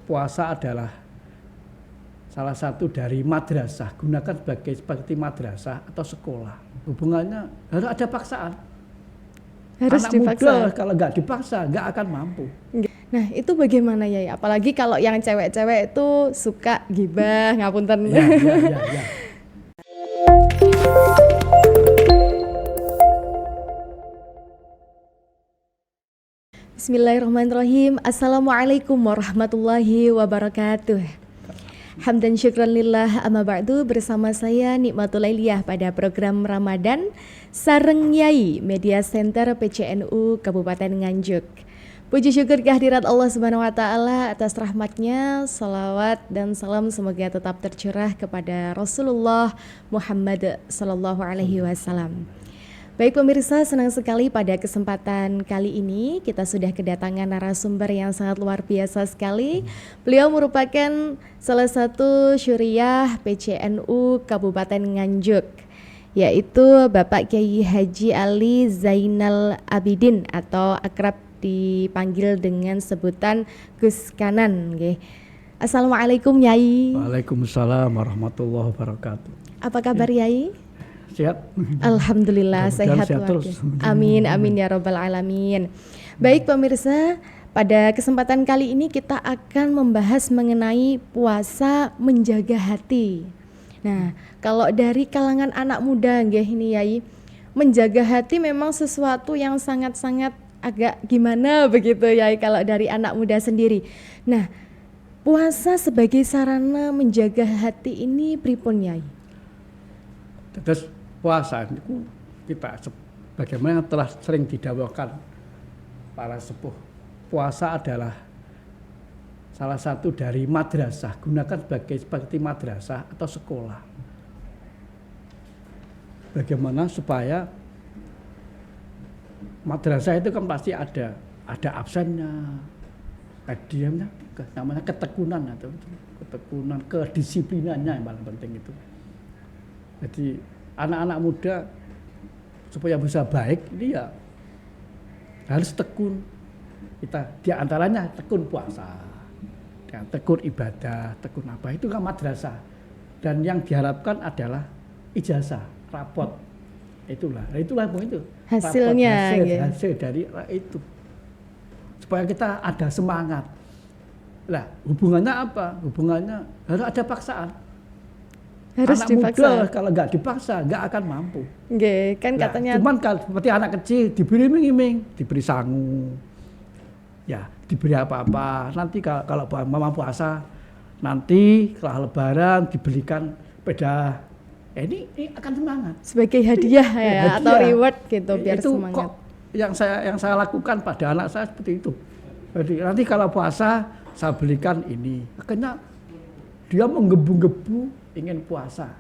puasa adalah salah satu dari madrasah, gunakan seperti madrasah atau sekolah. Hubungannya harus ada paksaan. Harus Anak dipaksa. muda kalau nggak dipaksa nggak akan mampu. Nah itu bagaimana Yai? Apalagi kalau yang cewek-cewek itu suka gibah, ngapunten. Ya. Bismillahirrahmanirrahim. Assalamualaikum warahmatullahi wabarakatuh. Hamdan syukran lillah, amma ba'du, bersama saya Nikmatul Lailiyah pada program Ramadan Sareng Yai Media Center PCNU Kabupaten Nganjuk. Puji syukur kehadirat Allah Subhanahu wa taala atas rahmatnya, salawat dan salam semoga tetap tercurah kepada Rasulullah Muhammad sallallahu alaihi wasallam. Baik pemirsa, senang sekali pada kesempatan kali ini kita sudah kedatangan narasumber yang sangat luar biasa sekali. Beliau merupakan salah satu syuriah PCNU Kabupaten Nganjuk, yaitu Bapak Kiai Haji Ali Zainal Abidin atau akrab dipanggil dengan sebutan Gus Kanan. Assalamualaikum Yai. Waalaikumsalam warahmatullahi wabarakatuh. Apa kabar Yai? Sehat? Alhamdulillah sehat terus. Amin ya robbal alamin. Baik pemirsa, pada kesempatan kali ini kita akan membahas mengenai puasa menjaga hati. Nah, kalau dari kalangan anak muda ini Yai, menjaga hati memang sesuatu yang sangat-sangat agak gimana begitu Yai kalau dari anak muda sendiri. Nah, puasa sebagai sarana menjaga hati ini pripun Yai? Terus puasa itu kita bagaimana telah sering didakwakan para sepuh, puasa adalah salah satu dari madrasah, gunakan seperti madrasah atau sekolah. Bagaimana supaya madrasah itu kan pasti ada absennya, diamnya, namanya ketekunan atau ketekunan, kedisiplinannya yang paling penting itu. Jadi anak-anak muda supaya bisa baik ini ya harus tekun. Kita diantaranya tekun puasa, tekun ibadah, tekun apa itu kan madrasah. Dan yang diharapkan adalah ijazah, rapot. Itulah itu hasilnya, hasil dari itu. Supaya kita ada semangat. Lah hubungannya apa? Hubungannya harus ada paksaan. Harus anak dipaksa. Muda kalau nggak dipaksa nggak akan mampu. Kan nah, katanya. Cuman kalau seperti anak kecil diberi iming-iming, diberi sangu, ya diberi apa-apa. Nanti kalau mama puasa, nanti setelah Lebaran dibelikan sepeda. Ini akan semangat. Sebagai hadiah ya, atau reward gitu biar itu semangat. Kok yang saya lakukan pada anak saya seperti itu. Jadi nanti kalau puasa saya belikan ini. Akhirnya dia menggebu-gebu ingin puasa.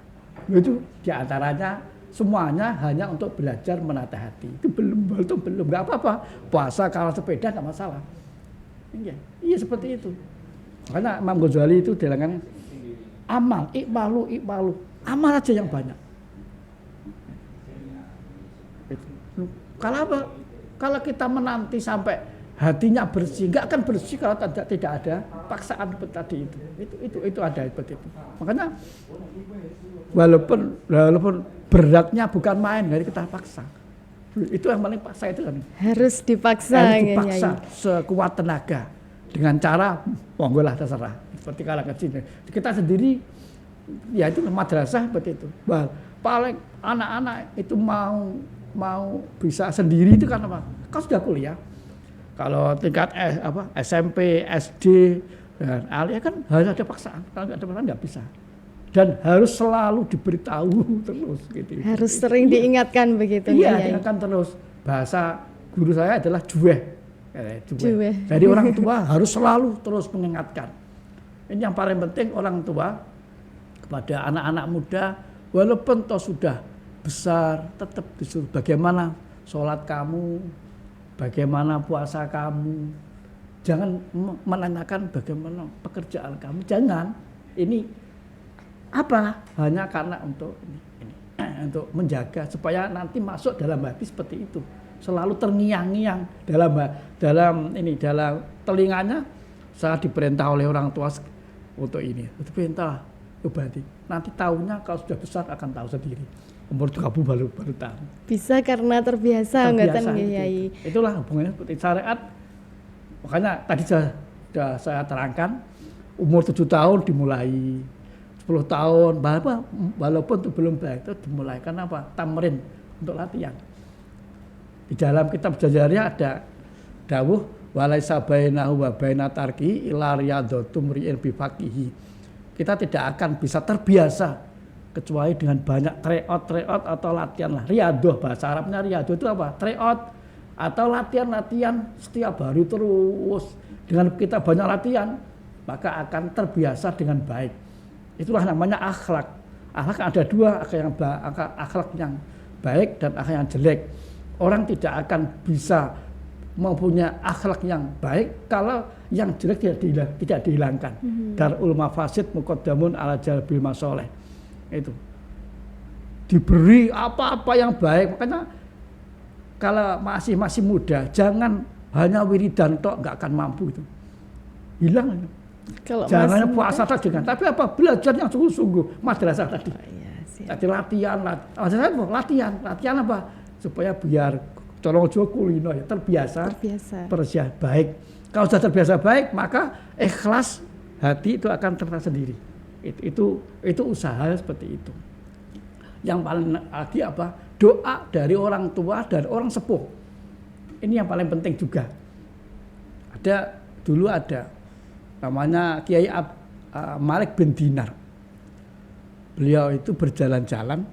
Itu diantaranya semuanya hanya untuk belajar menata hati. Itu belum nggak apa-apa. Puasa kalau sepeda nggak masalah. Iya seperti itu. Karena Imam Ghazali itu bilang amal, ikmalu. Amal aja yang banyak. Kalau apa? Kalau kita menanti sampai hatinya bersih, nggak akan bersih kalau tidak ada paksaan tadi itu ada seperti itu. Makanya walaupun beratnya bukan main, jadi kita paksa. Itu yang paling paksa itu kan. Harus dipaksa sekuat tenaga dengan cara monggo lah terserah. Seperti kalau kecil kita sendiri ya itu madrasah seperti itu. Paling anak-anak itu mau bisa sendiri itu kan apa? Kau sudah kuliah. Kalau tingkat SMP, SD, dan alia kan harus ada paksaan. Kalau nggak ada paksaan nggak bisa. Dan harus selalu diberitahu terus. Gitu. Harus sering diingatkan begitu. Iya, diingatkan terus. Bahasa guru saya adalah juweh. Jadi orang tua harus selalu terus mengingatkan. Ini yang paling penting orang tua kepada anak-anak muda, walaupun toh sudah besar, tetap disuruh bagaimana sholat kamu, bagaimana puasa kamu. Jangan menanyakan bagaimana pekerjaan kamu. Jangan. Ini apa? Hanya karena untuk ini untuk menjaga supaya nanti masuk dalam hati seperti itu. Selalu terngiang-ngiang dalam telinganya. Saya diperintah oleh orang tua untuk ini. Itu perintah obati. Nanti tahunya kalau sudah besar akan tahu sendiri. Umur 30 baru tahu. Bisa karena terbiasa nggak Yai. Itulah hubungannya seperti syariat. Makanya tadi sudah saya terangkan, umur 7 tahun dimulai, 10 tahun, walaupun itu belum baik, itu dimulai. Karena apa? Tamrin untuk latihan. Di dalam kitab Jajariyah ada dawuh walaisa bainahu wa baina tarki ila riyadatum ri'in bifaqihi. Kita tidak akan bisa terbiasa kecuali dengan banyak tryout atau latihan lah. Riyadah, bahasa Arabnya riyadah itu apa? Tryout atau latihan setiap hari terus. Dengan kita banyak latihan, maka akan terbiasa dengan baik. Itulah namanya akhlak. Akhlak ada dua, akhlak yang baik dan akhlak yang jelek. Orang tidak akan bisa mempunyai akhlak yang baik kalau yang jelek tidak dihilangkan. Darul mafasid muqaddamun ala jalbil masoleh. Itu diberi apa-apa yang baik. Makanya kalau masih muda, jangan hanya wiridan tok, nggak akan mampu itu. Hilang. Kalau jangan puasa saja dengan, tapi apa? Belajar yang sungguh-sungguh, madrasah tadi. Jadi latihan apa? Supaya biar colong Jawa kulino ya terbiasa. Baik. Kalau sudah terbiasa baik, maka ikhlas hati itu akan terasa sendiri. Itu usaha seperti itu. Yang paling lagi apa? Doa dari orang tua dan orang sepuh. Ini yang paling penting juga. Dulu ada namanya Kiai Malik bin Dinar. Beliau itu berjalan-jalan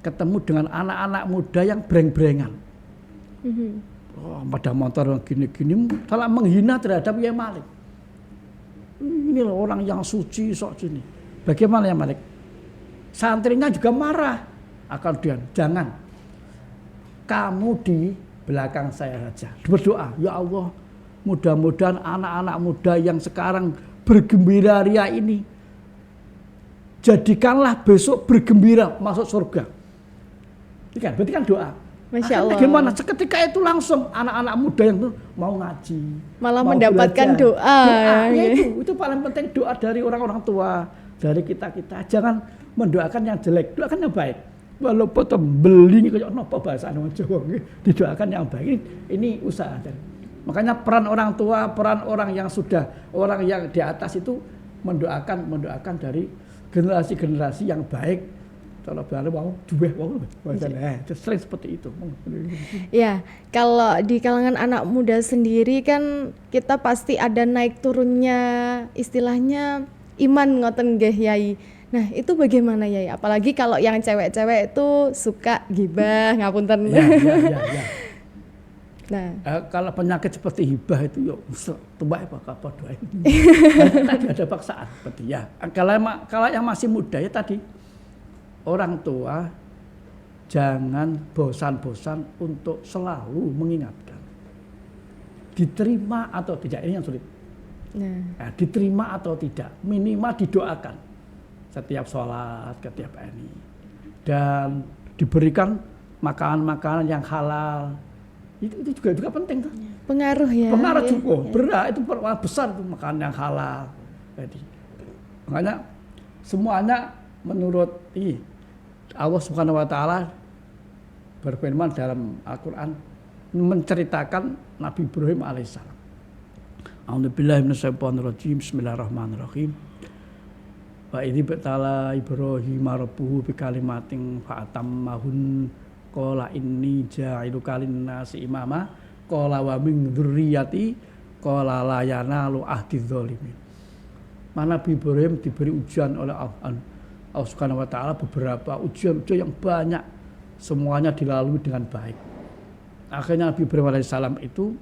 ketemu dengan anak-anak muda yang breng-brengan. Pada motor gini-gini salah menghina terhadap Kiai Malik. Ini loh orang yang suci sok sini. Bagaimana ya Malik? Santrinya juga marah. Jangan. Kamu di belakang saya saja. Berdoa, ya Allah, mudah-mudahan anak-anak muda yang sekarang bergembira ria ini, jadikanlah besok bergembira masuk surga. Berarti kan doa. Masya Allah. Gimana? Seketika itu langsung anak-anak muda yang tuh mau ngaji, malah mau mendapatkan doa. Itu paling penting, doa dari orang-orang tua, dari kita. Jangan mendoakan yang jelek, doakan yang baik. Walaupun beli kayak nopo bahasa Jawa, didoakan yang baik. Ini usaha. Makanya peran orang tua, peran orang yang orang yang di atas itu mendoakan dari generasi-generasi yang baik. Kalau sering seperti itu. Ya, kalau di kalangan anak muda sendiri kan kita pasti ada naik turunnya, istilahnya iman ngoten nggih Yai. Nah, itu bagaimana Yai? Apalagi kalau yang cewek-cewek itu suka gibah, ngapunten. Ya. Nah, kalau penyakit seperti hibah itu ya tumbak apa doain. Tadi ada paksaan seperti ya. Kalau yang masih muda ya tadi, orang tua jangan bosan-bosan untuk selalu mengingatkan. Diterima atau tidak, ini yang sulit. Nah, diterima atau tidak, minimal didoakan setiap sholat, setiap ini. Dan diberikan makanan-makanan yang halal. Itu juga penting tuh. Pengaruh ya. Pengaruh cukup, berat itu besar tuh makanan yang halal. Jadi makanya semuanya menurut Allah Subhanahu wa taala berfirman dalam Al-Qur'an menceritakan Nabi Ibrahim alaihissalam. A'udzubillahi minasyaitonirrajim. Bismillahirrahmanirrahim. Wa idzi batala Ibrahim rabbuhu bikalimatin fa'atammahun qala inni ja'iluka lin-nasi imama qala wa min dzurriyyati qala la yanalu ahdiz zalimin. Nabi Ibrahim diberi ujian oleh Allah Subhanahu wa taala, beberapa ujian-ujian yang banyak, semuanya dilalui dengan baik. Akhirnya Nabi Ibrahim alaihissalam itu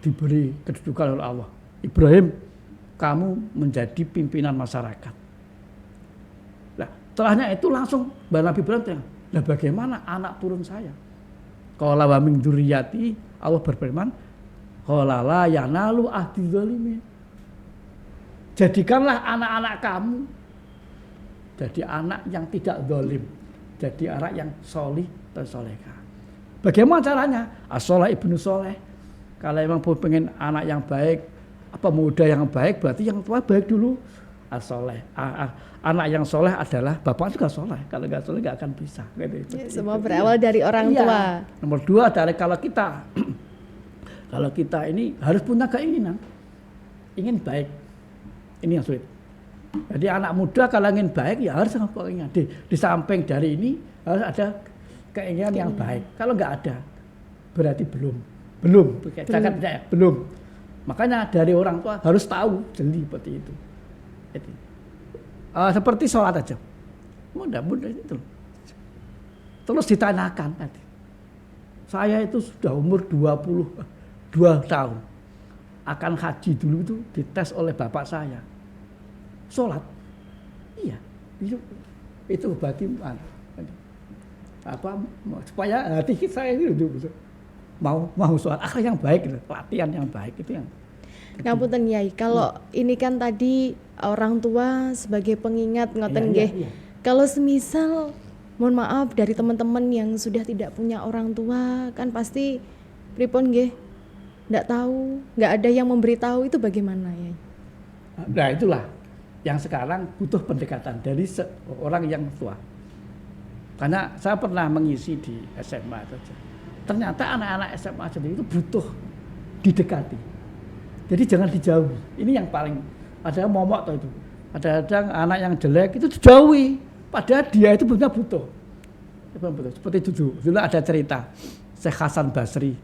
diberi kedudukan oleh Allah. Ibrahim, kamu menjadi pimpinan masyarakat. Nah, setelahnya itu langsung Nabi Ibrahim tanya, nah bagaimana anak turun saya? Qala wa min dzurriyyati, Allah berfirman, qala la yanalu ahdi zalimin. Jadikanlah anak-anak kamu jadi anak yang tidak zalim, jadi anak yang solih dan solehah. Bagaimana caranya? As-soleh ibnu soleh, Kalau emang pengen anak yang baik, pemuda yang baik, berarti yang tua baik dulu. As-soleh. Anak yang soleh adalah bapak juga soleh. Kalau nggak soleh nggak akan bisa. Semua berawal dari orang tua. Nomor 2 adalah kalau kita ini harus punya keinginan, ingin baik. Ini yang sulit. Jadi anak muda kalau ingin baik ya harus keinginan. Di samping dari ini harus ada keinginan yang baik. Kalau nggak ada, berarti belum. Makanya dari orang tua harus tahu jeli seperti itu. Seperti sholat aja, mudah-mudah itu. Terus ditanyakan tadi, saya itu sudah umur 22 tahun, akan haji dulu itu dites oleh bapak saya. Sholat, iya, itu berarti supaya hati saya itu mau sholat, yang baik, latihan yang baik itu yang. Ngapunten Yai, kalau ini kan tadi orang tua sebagai pengingat ngoten nggih. Kalau semisal mohon maaf dari teman-teman yang sudah tidak punya orang tua kan pasti pripun nggih? Nggak tahu, nggak ada yang memberitahu, itu bagaimana ya? Nah itulah yang sekarang butuh pendekatan dari seorang yang tua. Karena saya pernah mengisi di SMA saja. Ternyata anak-anak SMA sendiri itu butuh didekati. Jadi jangan dijauhi. Ini yang paling ada momok tuh itu. Ada anak yang jelek itu dijauhi. Padahal dia itu benar butuh. Seperti itu dulu ada cerita Syekh Hasan Basri.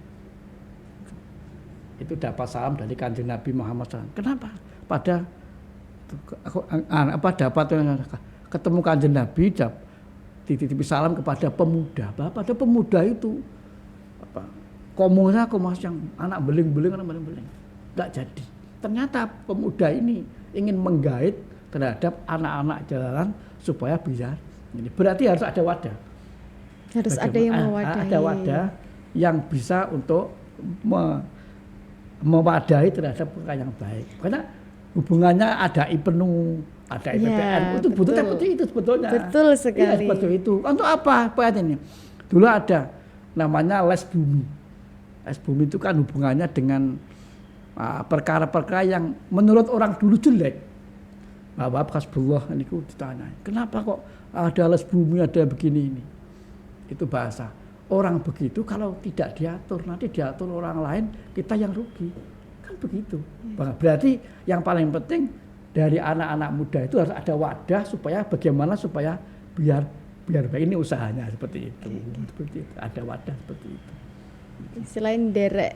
Itu dapat salam dari Kanjeng Nabi Muhammad SAW. Kenapa? Dapat ketemu Kanjeng Nabi, titip salam kepada pemuda. Pada pemuda itu komunnya yang anak beling-beling. Nggak jadi. Ternyata pemuda ini ingin menggait terhadap anak-anak jalanan supaya bisa. Ini berarti harus ada wadah. Harus ada yang mewadahi. Ada wadah yang bisa untuk mewadahi terhadap perkara yang baik. Karena hubungannya ada IPNU, ada IPPN, itu butuh seperti itu sebetulnya. Betul sekali. Iya, seperti itu. Untuk apa? Ini. Dulu ada namanya les bumi. Les bumi itu kan hubungannya dengan perkara-perkara yang menurut orang dulu jelek. Bapak Hasbullah ini ditanya, kenapa kok ada les bumi, ada begini ini? Itu bahasa. Orang begitu kalau tidak diatur, nanti diatur orang lain, kita yang rugi. Kan begitu. Berarti yang paling penting dari anak-anak muda itu harus ada wadah supaya bagaimana supaya biar baik, ini usahanya seperti itu. Seperti itu. Ada wadah seperti itu. Selain derek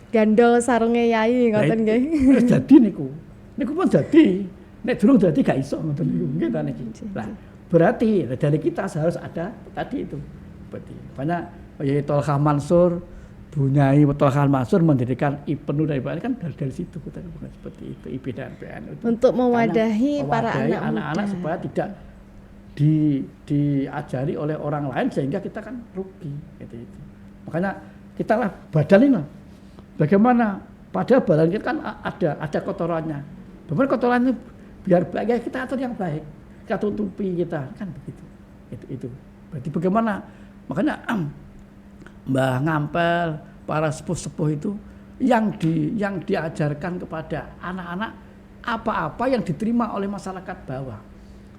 gandol sarungnya Yai ngoten nggih. Jadi niku pun jadi. Nek durung dadi gak iso ngoten niku nggih ta niki. Lah, berarti dari kita harus ada tadi itu. Seperti banyak Yai Tolha Mansur, Bunyai Tolha Mansur mendirikan IPNU dari kan dari situ kita bukan seperti itu IP dan PN itu. Untuk mewadahi para anak-anak supaya tidak diajari oleh orang lain sehingga kita kan rugi gitu itu. Makanya kita lah badanin lah. Bagaimana? Padahal badan kita kan ada kotorannya. Bagaimana kotorannya biar baik kita atur yang baik. Kita tutupi kita kan begitu. Itu. Berarti bagaimana? Makanya Mbah Ngampel, para sepuh-sepuh itu yang diajarkan kepada anak-anak apa-apa yang diterima oleh masyarakat bawah.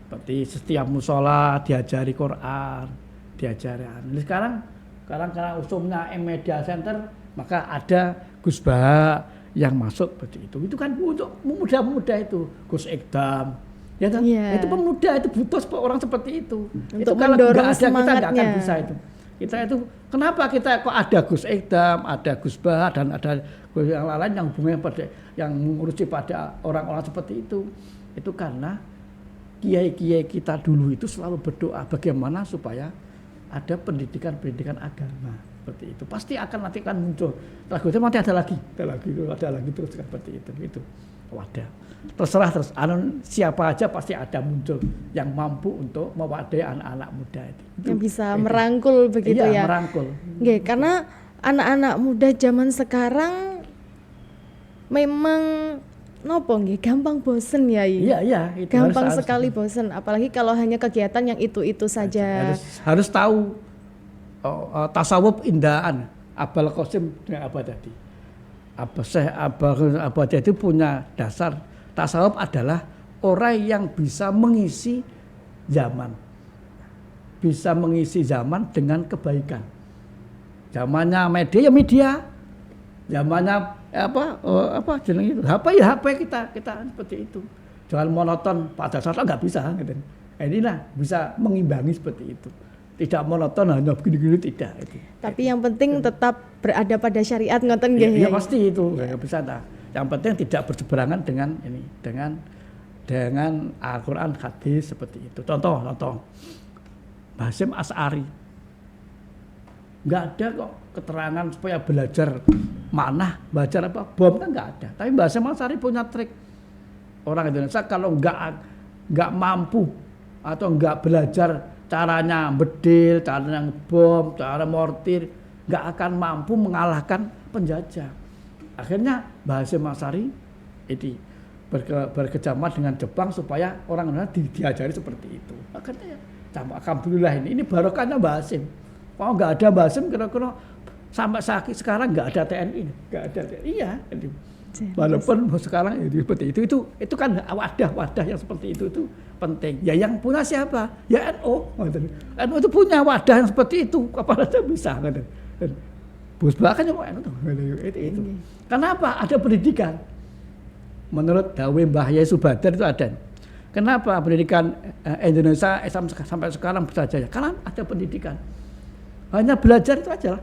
Seperti setiap musola diajari Quran, diajari. Sekarang karena usumnya Media Center, maka ada Gus Baha yang masuk seperti itu. Itu kan untuk pemuda-pemuda itu, Gus Ekdam. Ya kan? Yeah. Itu pemuda itu butuh orang seperti itu. Untuk itu kalau mendorong nggak ada semangatnya. kita nggak akan bisa itu. Kita itu kenapa kita kok ada Gus Ekdam, ada Gus Baha dan ada yang lain yang hubungannya pada yang mengurusi pada orang-orang seperti itu. Itu karena kiai-kiai kita dulu itu selalu berdoa bagaimana supaya ada pendidikan agama seperti itu. Pasti akan nanti kan muncul. Lagunya nanti ada lagi terus seperti itu. Wadah. Terserah terus. Siapa aja pasti ada muncul yang mampu untuk mewadahi anak-anak muda itu. Yang bisa merangkul begitu ya. Iya, merangkul. Nggih, karena anak-anak muda zaman sekarang memang nopo nggih gampang bosen ya. Iya, itu gampang sekali bosen, apalagi kalau hanya kegiatan yang itu saja. Harus tahu tasawuf indaan Abul Qasim dengan apa tadi. Syekh Abu Hajar itu punya dasar tasawuf adalah orang yang bisa mengisi zaman. Bisa mengisi zaman dengan kebaikan. Zamannya media ya media. Zamannya jeneng itu HP ya HP kita seperti itu. Jangan monoton pada saat nggak bisa gitu. Inilah bisa mengimbangi seperti itu. Tidak monoton hanya begini-gini tidak itu. Tapi yang penting tetap berada pada syariat ngoten nggih. Ya pasti itu nggak bisa dah. Yang penting tidak berseberangan dengan ini dengan Al-Qur'an hadis seperti itu. Contoh Hasyim Asy'ari. Nggak ada kok keterangan supaya belajar manah, belajar apa, bom kan nggak ada. Tapi Mbah Hasyim Asy'ari punya trik. Orang Indonesia kalau nggak mampu atau nggak belajar caranya bedil, caranya bom, cara mortir, nggak akan mampu mengalahkan penjajah. Akhirnya Mbah Hasyim Asy'ari ini berkejama dengan Jepang supaya orang Indonesia diajari seperti itu. Akhirnya alhamdulillah ini barokahnya Mbah Hasyim. Kalau nggak ada Mbah Hasyim kira-kira sampai sekarang nggak ada TNI, nggak ada TNI. Iya. Walaupun sekarang seperti itu kan wadah yang seperti itu penting. Ya yang punya siapa? Ya NU. NU itu punya wadah yang seperti itu. Kapan saja bisa. Bos bahkan mau NU itu. Kenapa? Ada pendidikan. Menurut Dawe Mbah Yai Subadar itu ada. Kenapa pendidikan Indonesia sampai sekarang bisa jaya? Karena ada pendidikan. Hanya belajar itu aja lah.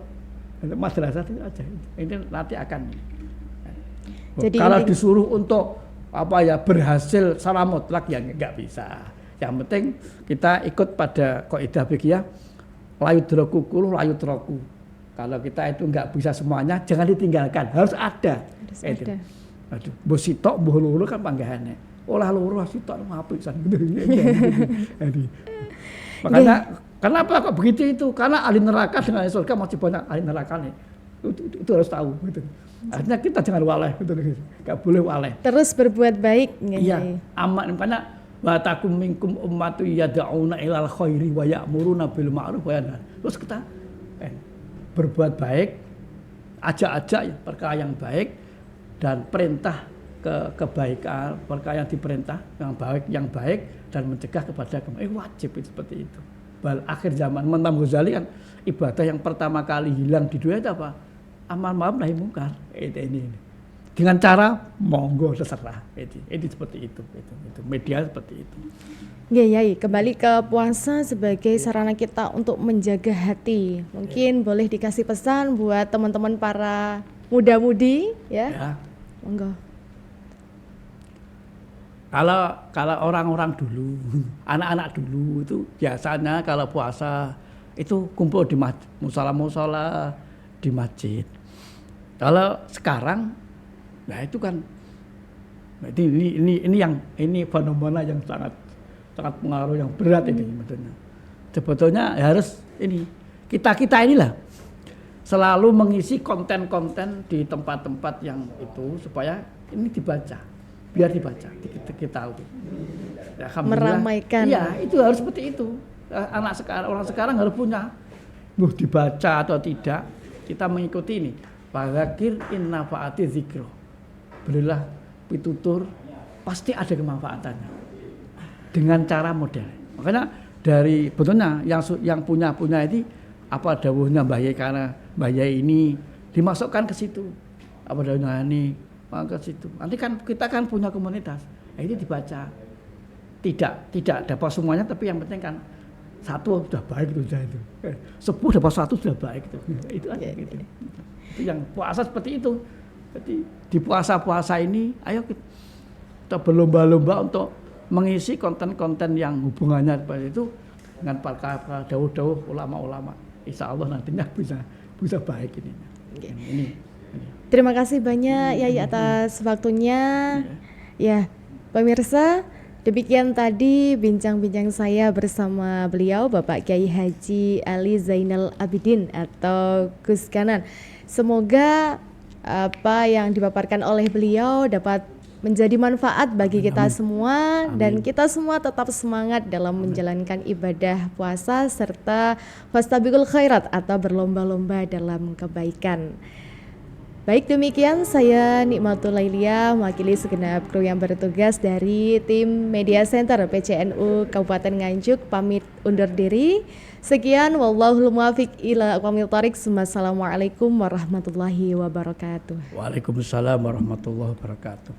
Madrasah itu aja. Ini nanti akan. Jadi kalau disuruh untuk berhasil secara mutlak ya nggak bisa. Yang penting kita ikut pada kaidah fikih layu droku kulu layu troku. Kalau kita itu nggak bisa semuanya jangan ditinggalkan, harus ada. Aduh, mbok sitok mbok loro kan panggahannya. Olah loro sitok ngapisan gitu. Makanya kenapa kok begitu itu? Karena ahli neraka dengan ahli surga masih banyak ahli neraka nih. Itu harus tahu gitu. Artinya kita jangan waleh gitu, nggak boleh waleh. Terus berbuat baik. Iya, aman karena wa takum minkum ummatu yad'una ilal khairi wa ya'muruna bil ma'ruf wa yanha. Terus kita berbuat baik, ajak perkara yang baik dan perintah kebaikan, perkara yang diperintah yang baik dan mencegah kepada kebaikan. Wajib itu seperti itu. Bal akhir zaman Imam Ghazali kan ibadah yang pertama kali hilang di dunia itu apa? Amal ma'ruf nahi mungkar. Ini. Dengan cara monggo terserah. Ini seperti itu. Media seperti itu. Ya, kembali ke puasa sebagai sarana kita untuk menjaga hati. Mungkin boleh dikasih pesan buat teman-teman para muda-mudi ya. Monggo. Kalau orang-orang dulu, anak-anak dulu itu biasanya kalau puasa itu kumpul di musola di masjid. Kalau sekarang, nah itu kan, ini fenomena yang sangat pengaruh yang berat ini sebetulnya. Sebetulnya harus ini kita inilah selalu mengisi konten-konten di tempat-tempat yang itu supaya ini dibaca, biar dibaca, kita tahu. Meramaikan. Iya, itu harus seperti itu. Orang sekarang harus punya, dibaca atau tidak, kita mengikuti ini. Fadzakir in nafa'ati dzikra. Berilah pitutur, pasti ada kemanfaatannya. Dengan cara model. Makanya dari betulnya yang punya ini apa dawuhnya Mbah Yai karena Mbah Yai ini dimasukkan ke situ. Apa dawuhnya ini ke situ. Nanti kan kita kan punya komunitas. Nah, ini dibaca. Tidak dapat semuanya tapi yang penting kan satu sudah baik itu. 10 dapat 1 sudah baik itu. Itu aja gitu. Itu yang puasa seperti itu. Jadi di puasa-puasa ini ayo kita berlomba-lomba untuk mengisi konten-konten yang hubungannya seperti itu dengan para dawuh-dawuh ulama-ulama. Insya Allah nantinya bisa baik ini. Ini. Terima kasih banyak Yai atas waktunya. Ya, pemirsa, demikian tadi bincang-bincang saya bersama beliau Bapak Kiai Haji Ali Zainal Abidin atau Gus Kanan. Semoga apa yang dipaparkan oleh beliau dapat menjadi manfaat bagi kita semua. Amin. Dan kita semua tetap semangat dalam menjalankan ibadah puasa serta fastabiqul khairat atau berlomba-lomba dalam kebaikan. Baik, demikian saya Nikmatul Lailiyah mewakili segenap kru yang bertugas dari tim Media Center PCNU Kabupaten Nganjuk pamit undur diri. Sekian, wallahul muwaffiq ila aqwamit thoriq. Wassalamualaikum warahmatullahi wabarakatuh. Waalaikumsalam warahmatullahi wabarakatuh.